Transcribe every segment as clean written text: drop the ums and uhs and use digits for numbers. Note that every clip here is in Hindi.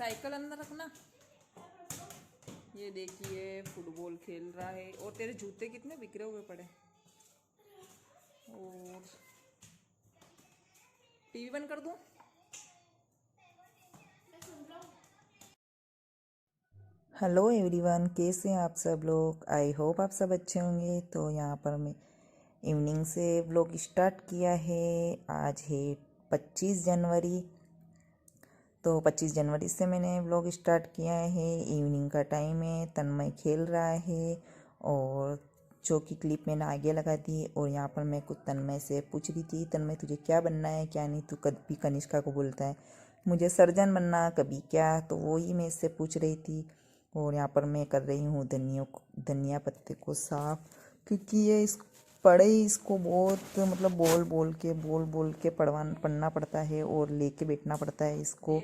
साइकिल अंदर रखना। ये देखिए फुटबॉल खेल रहा है और तेरे जूते कितने बिखरे हुए पड़े। और टीवी बंद कर दूं? हेलो एवरीवन, कैसे हैं आप सब लोग। आई होप आप सब अच्छे होंगे। तो यहाँ पर मैं इवनिंग से व्लॉग स्टार्ट किया है। आज है 25 जनवरी। तो 25 जनवरी से मैंने व्लॉग स्टार्ट किया है। इवनिंग का टाइम है, तन्मय खेल रहा है और जो कि क्लिप मैंने आगे लगा दी। और यहाँ पर मैं कुछ तन्मय से पूछ रही थी, तन्मय तुझे क्या बनना है क्या नहीं। तू कभी कनिष्का को बोलता है मुझे सर्जन बनना, कभी क्या। तो वो ही मैं इससे पूछ रही थी। और यहाँ पर मैं कर रही हूँ धनिया पत्ते को साफ, क्योंकि ये इस पढ़े ही इसको बहुत मतलब बोल बोल के पढ़ना पड़ता है और लेके बैठना पड़ता है इसको।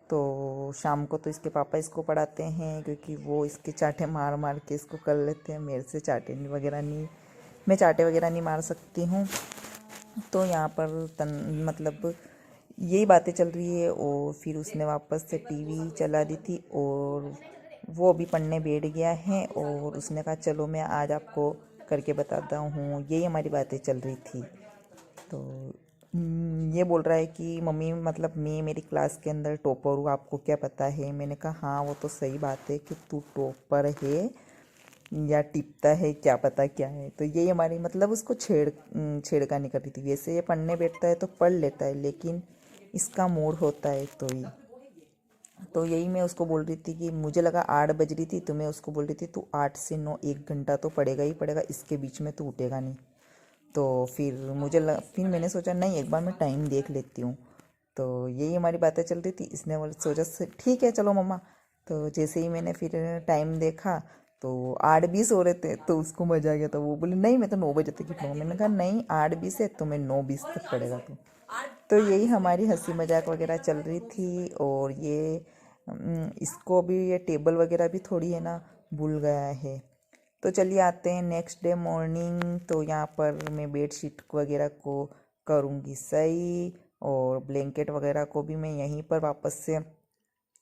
तो शाम को तो इसके पापा इसको पढ़ाते हैं, क्योंकि वो इसके चाटे मार मार के इसको कर लेते हैं। मेरे से चाटे वगैरह नहीं, मैं चाटे वगैरह नहीं मार सकती हूँ। तो यहाँ पर मतलब यही बातें चल रही है। और फिर उसने वापस से टीवी चला दी थी और वो अभी पढ़ने बैठ गया है। और उसने कहा चलो मैं आज आपको करके बताता हूँ। यही हमारी बातें चल रही थी। तो ये बोल रहा है कि मम्मी मतलब मैं मेरी क्लास के अंदर टॉपर हूँ, आपको क्या पता है। मैंने कहा हाँ वो तो सही बात है कि तू टॉपर है या टिपता है, क्या पता क्या है। तो यही हमारी मतलब उसको छेड़खानी कर रही थी। वैसे ये पढ़ने बैठता है तो पढ़ लेता है, लेकिन इसका मूड होता है तो यही मैं उसको बोल रही थी कि मुझे लगा 8 बज रही थी, तो मैं उसको बोल रही थी तू 8 से 9 1 घंटा तो पढ़ेगा ही पढ़ेगा, इसके बीच में तू उठेगा नहीं। तो फिर मैंने सोचा नहीं एक बार मैं टाइम देख लेती हूँ। तो यही हमारी बातें चल रही थी। इसने बोला सोचा ठीक है चलो मम्मा। तो जैसे ही मैंने फिर टाइम देखा तो 8:20 हो रहे थे, तो उसको मजा आ गया। तो वो बोले नहीं मैं तो 9 बजे तक ही पढ़ूंगा। मैंने कहा नहीं 8:20 है तो मैं 9:20 तक पढ़ेगा तू। तो यही हमारी हंसी मजाक वगैरह चल रही थी। और ये इसको भी ये टेबल वगैरह भी थोड़ी है ना भूल गया है। तो चलिए आते हैं नेक्स्ट डे मॉर्निंग। तो यहाँ पर मैं बेडशीट वगैरह को करूँगी सही और ब्लैंकेट वगैरह को भी मैं यहीं पर वापस से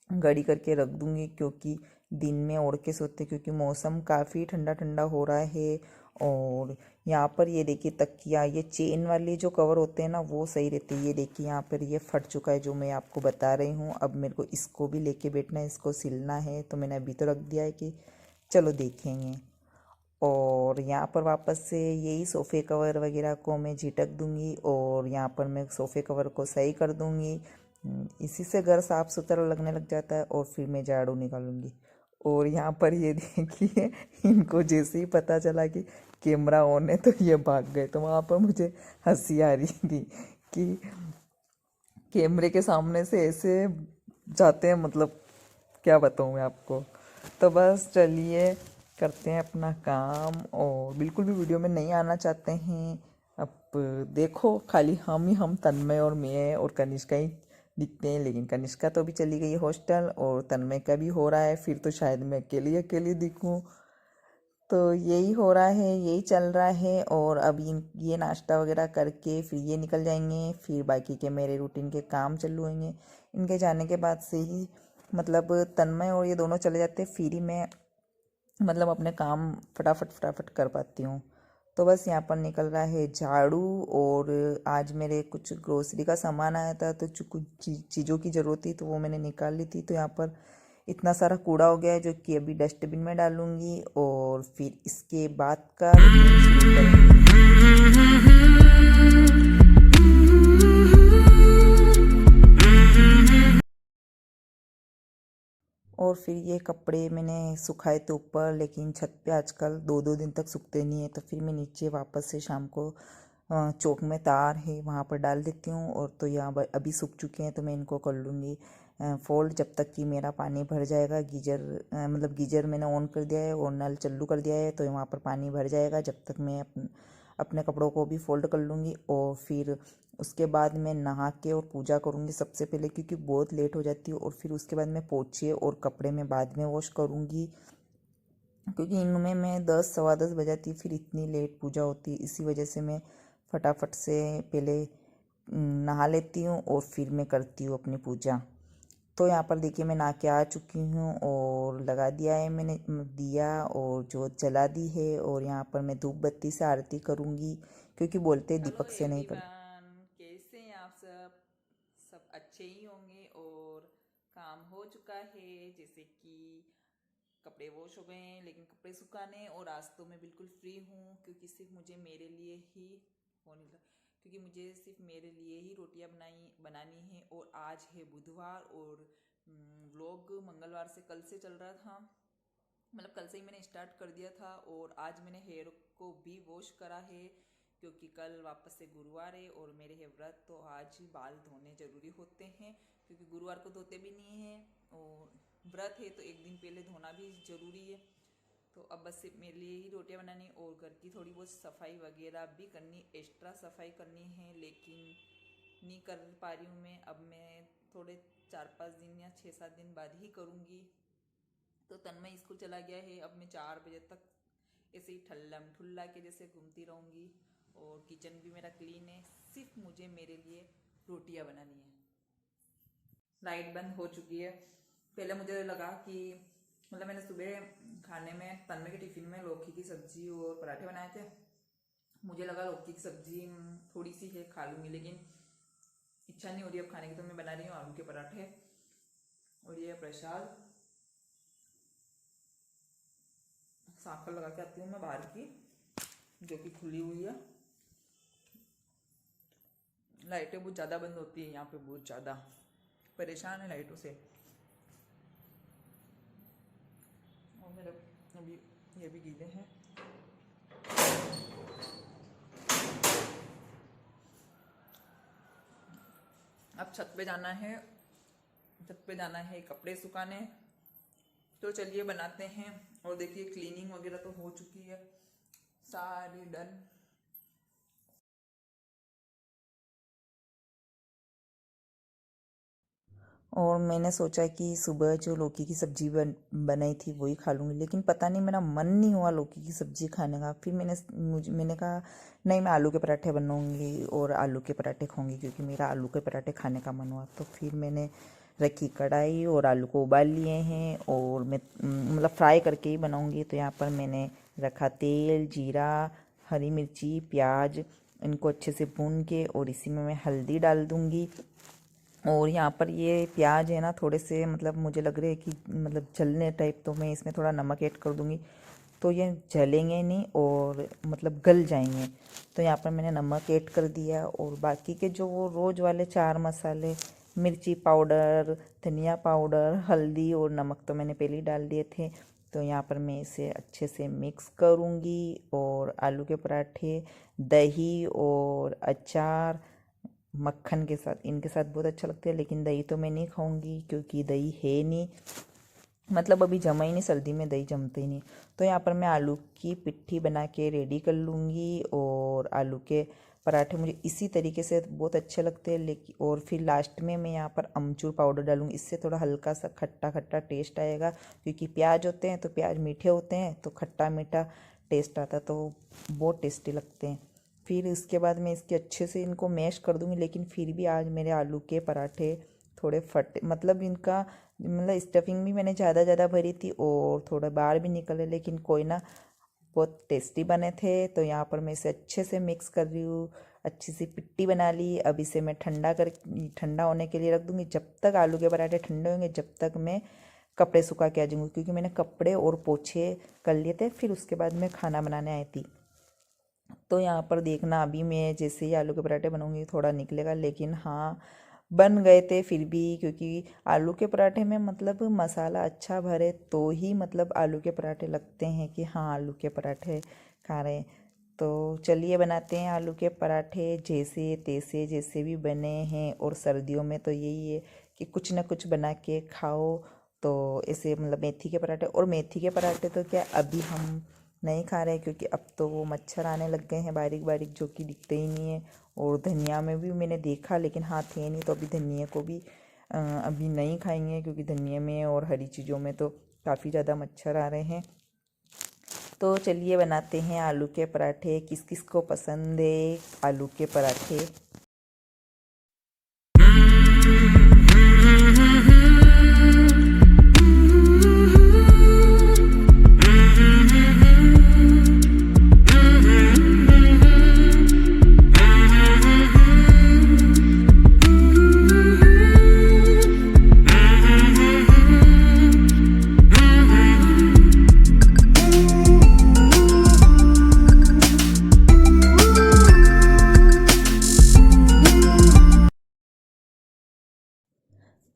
गड़ी करके रख दूँगी, क्योंकि दिन में ओढ़ के सोते, क्योंकि मौसम काफ़ी ठंडा ठंडा हो रहा है। और यहाँ पर ये देखिए तकिया, ये चेन वाले जो कवर होते हैं ना वो सही रहते हैं। ये देखिए यहाँ पर ये फट चुका है जो मैं आपको बता रही हूँ। अब मेरे को इसको भी लेके बैठना है, इसको सिलना है। तो मैंने अभी तो रख दिया है कि चलो देखेंगे। और यहाँ पर वापस से यही सोफ़े कवर वगैरह को मैं झिटक दूंगी और यहाँ पर मैं सोफ़े कवर को सही कर दूंगी। इसी से घर साफ़ सुथरा लगने लग जाता है। और फिर मैं झाड़ू निकालूंगी। और यहाँ पर ये देखिए इनको जैसे ही पता चला कि कैमरा ऑन है तो ये भाग गए। तो वहाँ पर मुझे हंसी आ रही थी कि कैमरे के सामने से ऐसे जाते हैं, मतलब क्या बताऊँ मैं आपको। तो बस चलिए करते हैं अपना काम। और बिल्कुल भी वीडियो में नहीं आना चाहते हैं। अब देखो खाली हम तन्मय और मैं और कनिष्का ही दिखते हैं। लेकिन कनिष्का तो अभी चली गई हॉस्टल और तन्मय का भी हो रहा है, फिर तो शायद मैं अकेली अकेली दिखूँ। तो यही हो रहा है, यही चल रहा है। और अब ये नाश्ता वगैरह करके फिर ये निकल जाएंगे, फिर बाकी के मेरे रूटीन के काम चालू होंगे। इनके जाने के बाद से ही मतलब तन्मय और ये दोनों चले जाते, फिर ही मैं मतलब अपने काम फटाफट फटाफट कर पाती हूँ। तो बस यहाँ पर निकल रहा है झाड़ू। और आज मेरे कुछ ग्रोसरी का सामान आया था, तो कुछ चीज़ों की ज़रूरत थी तो वो मैंने निकाल ली थी। तो यहाँ पर इतना सारा कूड़ा हो गया है जो कि अभी डस्टबिन में डालूंगी और फिर इसके बाद का रूटीन शुरू करूँगी। और फिर ये कपड़े मैंने सुखाए थे ऊपर, लेकिन छत पे आजकल 2-2 दिन तक सूखते नहीं है। तो फिर मैं नीचे वापस से शाम को चौक में तार है वहाँ पर डाल देती हूँ। और तो यहाँ पर अभी सूख चुके हैं तो मैं इनको कर लूँगी फोल्ड, जब तक कि मेरा पानी भर जाएगा। मतलब गीजर मैंने ऑन कर दिया है और नल चालू कर दिया है, तो वहाँ पर पानी भर जाएगा। जब तक मैं अपने कपड़ों को भी फोल्ड कर लूँगी। और फिर उसके बाद मैं नहा के और पूजा करूँगी सबसे पहले, क्योंकि बहुत लेट हो जाती है। और फिर उसके बाद मैं पोछे और कपड़े में बाद में वॉश करूँगी, क्योंकि इनमें मैं 10 सवा 10 बजाती, फिर इतनी लेट पूजा होती। इसी वजह से मैं फटाफट से पहले नहा लेती हूँ और फिर मैं करती हूँ अपनी पूजा। तो यहाँ पर देखिए मैं नहा के आ चुकी हूँ और लगा दिया है मैंने दिया और जोत जला दी है। और यहाँ पर मैं धूप बत्ती से आरती करूँगी क्योंकि बोलते दीपक से नहीं कर। कैसे हैं आप सब? सब अच्छे ही होंगे। और काम हो चुका है, जैसे कि कपड़े वॉश हो गए हैं, लेकिन कपड़े सुखाने और आज तो मैं बिल्कुल फ्री हूँ क्योंकि सिर्फ मुझे मेरे लिए ही क्योंकि मुझे सिर्फ मेरे लिए ही रोटियां बनानी है। और आज है बुधवार और व्लॉग मंगलवार से कल से चल रहा था, मतलब कल से ही मैंने स्टार्ट कर दिया था। और आज मैंने हेयर को भी वॉश करा है क्योंकि कल वापस से गुरुवार है और मेरे है व्रत, तो आज ही बाल धोने ज़रूरी होते हैं क्योंकि गुरुवार को धोते भी नहीं हैं और व्रत है तो एक दिन पहले धोना भी ज़रूरी है। तो अब बस सिर्फ मेरे लिए ही रोटियां बनानी और घर की थोड़ी बहुत सफाई वगैरह भी करनी, एक्स्ट्रा सफाई करनी है, लेकिन नहीं कर पा रही हूँ मैं। अब मैं थोड़े 4-5 दिन या 6-7 दिन बाद ही करूँगी। तो तन्मय स्कूल चला गया है, अब मैं 4 बजे तक ऐसे ही ठल्लम ठुल्ला के जैसे घूमती रहूँगी। और किचन भी मेरा क्लीन है, सिर्फ मुझे मेरे लिए रोटियां बनानी है। लाइट बंद हो चुकी है। पहले मुझे लगा कि मतलब मैंने सुबह खाने में तन्मय के टिफिन में लौकी की सब्जी और पराठे बनाए थे। मुझे लगा लौकी की सब्जी थोड़ी सी है, खा लूँगी, लेकिन इच्छा नहीं हो रही अब खाने की, तो मैं बना रही हूँ आलू के पराठे। और ये प्रसाद साखर लगा के आती हूँ मैं बाहर की, जो कि खुली हुई है। लाइटें बहुत ज़्यादा बंद होती है यहाँ पे, बहुत ज़्यादा परेशान है लाइटों से। और मेरे अभी ये भी गीले हैं। अब छत पे जाना है कपड़े सुखाने। तो चलिए बनाते हैं। और देखिए क्लीनिंग वगैरह तो हो चुकी है, सारी डन। और मैंने सोचा कि सुबह जो लौकी की सब्जी बनाई थी वही खा लूँगी, लेकिन पता नहीं मेरा मन नहीं हुआ लौकी की सब्जी खाने का। फिर मैंने कहा नहीं, मैं आलू के पराठे बनाऊँगी और आलू के पराठे खाऊँगी क्योंकि मेरा आलू के पराठे खाने का मन हुआ। तो फिर मैंने रखी कढ़ाई और आलू को उबाल लिए हैं और मैं मतलब फ्राई करके ही बनाऊँगी। तो यहाँ पर मैंने रखा तेल, जीरा, हरी मिर्ची, प्याज, इनको अच्छे से भून के और इसी में मैं हल्दी डाल दूँगी। और यहाँ पर ये प्याज है ना, थोड़े से मतलब मुझे लग रहा है कि मतलब जलने टाइप, तो मैं इसमें थोड़ा नमक ऐड कर दूँगी तो ये जलेंगे नहीं और मतलब गल जाएंगे। तो यहाँ पर मैंने नमक ऐड कर दिया। और बाकी के जो वो रोज़ वाले 4 मसाले, मिर्ची पाउडर, धनिया पाउडर, हल्दी और नमक तो मैंने पहले ही डाल दिए थे। तो यहाँ पर मैं इसे अच्छे से मिक्स करूँगी। और आलू के पराठे दही और अचार मक्खन के साथ, इनके साथ बहुत अच्छा लगता है। लेकिन दही तो मैं नहीं खाऊंगी क्योंकि दही है नहीं, मतलब अभी जमा ही नहीं, सर्दी में दही जमते ही नहीं। तो यहाँ पर मैं आलू की पिट्ठी बना के रेडी कर लूँगी। और आलू के पराठे मुझे इसी तरीके से बहुत अच्छे लगते हैं। लेकिन और फिर लास्ट में मैं यहाँ पर अमचूर पाउडर डालूँगी, इससे थोड़ा हल्का सा खट्टा खट्टा टेस्ट आएगा। क्योंकि प्याज होते हैं तो प्याज मीठे होते हैं तो खट्टा मीठा टेस्ट आता है, तो बहुत टेस्टी लगते हैं। फिर इसके बाद मैं इसके अच्छे से इनको मैश कर दूँगी। लेकिन फिर भी आज मेरे आलू के पराठे थोड़े फटे, मतलब इनका मतलब स्टफिंग भी मैंने ज़्यादा भरी थी और थोड़ा बाहर भी निकले, लेकिन कोई ना, बहुत टेस्टी बने थे। तो यहाँ पर मैं इसे अच्छे से मिक्स कर रही हूँ, अच्छी सी पिट्टी बना ली। अब इसे मैं ठंडा होने के लिए रख दूँगी। जब तक आलू के पराठे ठंडे होंगे जब तक मैं कपड़े सुखा के आ जाऊँगी, क्योंकि मैंने कपड़े और पोछे कर लिए थे, फिर उसके बाद मैं खाना बनाने आई थी। तो यहाँ पर देखना, अभी मैं जैसे ही आलू के पराठे बनाऊंगी थोड़ा निकलेगा, लेकिन हाँ बन गए थे फिर भी। क्योंकि आलू के पराठे में मतलब मसाला अच्छा भरे तो ही मतलब आलू के पराठे लगते हैं कि हाँ आलू के पराठे खा रहे हैं। तो चलिए बनाते हैं आलू के पराठे, जैसे तैसे जैसे भी बने हैं। और सर्दियों में तो यही है कि कुछ ना कुछ बना के खाओ। तो ऐसे मतलब मेथी के पराठे, और मेथी के पराठे तो क्या अभी हम नहीं खा रहे क्योंकि अब तो वो मच्छर आने लग गए हैं बारीक बारीक, जो कि दिखते ही नहीं है। और धनिया में भी मैंने देखा लेकिन हाथ थे नहीं, तो अभी धनिया को भी अभी नहीं खाएंगे क्योंकि धनिया में और हरी चीज़ों में तो काफ़ी ज़्यादा मच्छर आ रहे हैं। तो चलिए बनाते हैं आलू के पराठे। किस किस को पसंद है आलू के पराठे?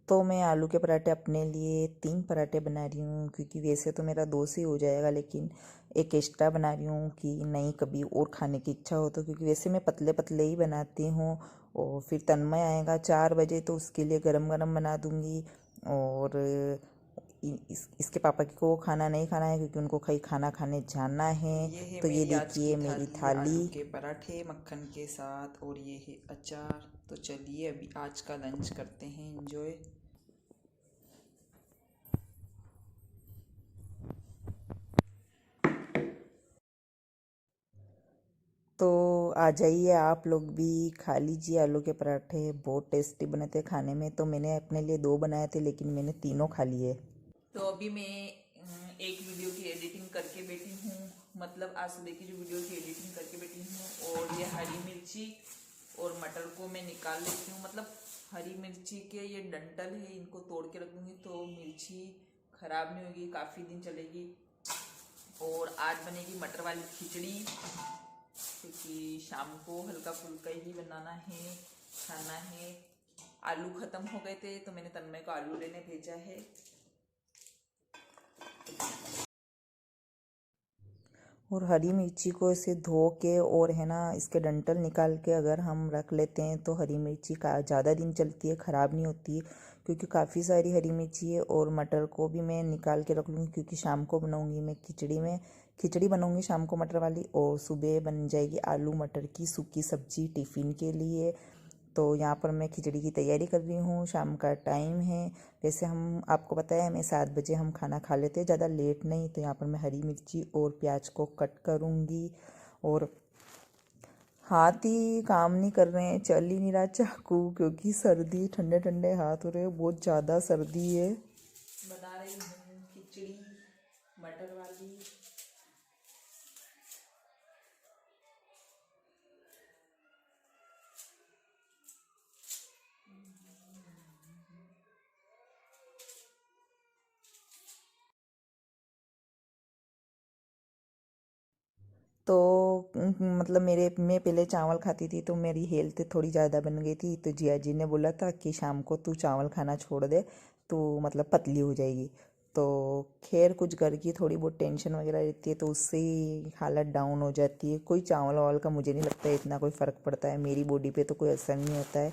तो मैं आलू के पराठे अपने लिए 3 पराठे बना रही हूँ, क्योंकि वैसे तो मेरा 2 से हो जाएगा, लेकिन एक एक्स्ट्रा बना रही हूँ कि नहीं कभी और खाने की इच्छा हो तो, क्योंकि वैसे मैं पतले पतले ही बनाती हूँ। और फिर तन्मय आएगा 4 बजे तो उसके लिए गरम गरम बना दूँगी। और इसके पापा को खाना नहीं खाना है, क्योंकि उनको कहीं खाना खाने जाना है। ये है तो ये मेरी आज की देखिए मेरी थाली। आलू के पराठे मक्खन के साथ, और ये है अचार। तो चलिए अभी आज का लंच करते हैं एंजॉय। तो आ जाइए आप लोग भी, खा लीजिए आलू के पराठे, बहुत टेस्टी बने थे खाने में। तो मैंने अपने लिए 2 बनाए थे, लेकिन मैंने तीनों खा लिए। तो अभी मैं एक वीडियो की एडिटिंग करके बैठी हूँ, मतलब आज सुबह की जो वीडियो की एडिटिंग करके बैठी हूँ। और ये हरी मिर्ची और मटर को मैं निकाल लेती हूँ, मतलब हरी मिर्ची के ये डंठल है, इनको तोड़ के रख दूँगी तो मिर्ची खराब नहीं होगी, काफ़ी दिन चलेगी। और आज बनेगी मटर वाली खिचड़ी, क्योंकि शाम को हल्का फुल्का ही बनाना है, खाना है। आलू ख़त्म हो गए थे तो मैंने तन्मय को आलू लेने भेजा है। और हरी मिर्ची को ऐसे धो के और है ना इसके डंठल निकाल के अगर हम रख लेते हैं तो हरी मिर्ची का ज़्यादा दिन चलती है, ख़राब नहीं होती है। क्योंकि काफ़ी सारी हरी मिर्ची है। और मटर को भी मैं निकाल के रख लूँगी, क्योंकि शाम को बनाऊँगी मैं खिचड़ी बनाऊँगी शाम को मटर वाली, और सुबह बन जाएगी आलू मटर की सूखी सब्जी टिफ़िन के लिए। तो यहाँ पर मैं खिचड़ी की तैयारी कर रही हूँ, शाम का टाइम है। वैसे हम आपको पता है हमें 7 बजे हम खाना खा लेते हैं, ज़्यादा लेट नहीं। तो यहाँ पर मैं हरी मिर्ची और प्याज को कट करूँगी। और हाथ ही काम नहीं कर रहे हैं, चल ही नहीं रहा चाकू, क्योंकि सर्दी, ठंडे ठंडे हाथ हो रहे हैं, बहुत ज़्यादा सर्दी है। बना रही हूँ खिचड़ी मटर वाली। तो मतलब मैं पहले चावल खाती थी तो मेरी हेल्थ थोड़ी ज़्यादा बन गई थी। तो जिया जी ने बोला था कि शाम को तू चावल खाना छोड़ दे, तो मतलब पतली हो जाएगी। तो खैर कुछ घर की थोड़ी बहुत टेंशन वगैरह रहती है तो उससे ही हालत डाउन हो जाती है। कोई चावल वावल का मुझे नहीं लगता है इतना कोई फ़र्क पड़ता है, मेरी बॉडी पे तो कोई असर नहीं होता है।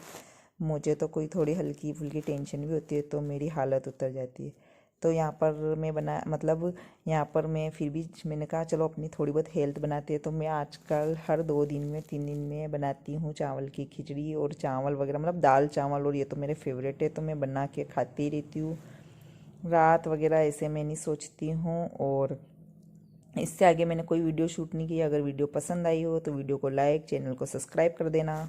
मुझे तो कोई थोड़ी हल्की फुल्की टेंशन भी होती है तो मेरी हालत उतर जाती है। तो यहाँ पर मैं बना मतलब यहाँ पर मैं फिर भी मैंने कहा चलो अपनी थोड़ी बहुत हेल्थ बनाते हैं। तो मैं आजकल हर 2 दिन में 3 दिन में बनाती हूँ चावल की खिचड़ी और चावल वगैरह, मतलब दाल चावल, और ये तो मेरे फेवरेट है तो मैं बना के खाती ही रहती हूँ। रात वगैरह ऐसे मैं नहीं सोचती हूँ। और इससे आगे मैंने कोई वीडियो शूट नहीं की। अगर वीडियो पसंद आई हो तो वीडियो को लाइक, चैनल को सब्सक्राइब कर देना।